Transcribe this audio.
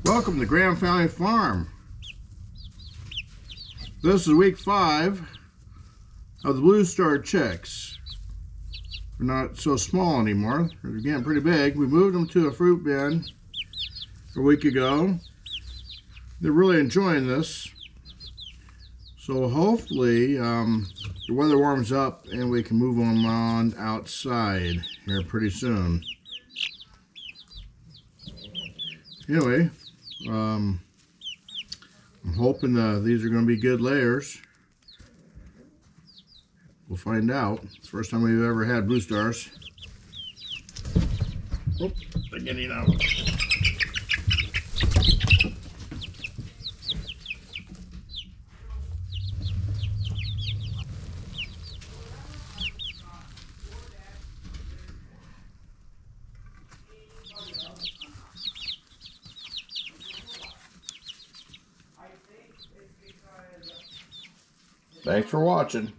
Welcome to Graham Family Farm. This is week 5 of the Blue Star chicks. They're not so small anymore. They're getting pretty big. We moved them to a fruit bin a week ago. They're really enjoying this. So hopefully the weather warms up and we can move them on outside here pretty soon. Anyway, I'm hoping these are going to be good layers. We'll find out. It's the first time we've ever had Blue Stars. Oh, they're getting out. Thanks for watching.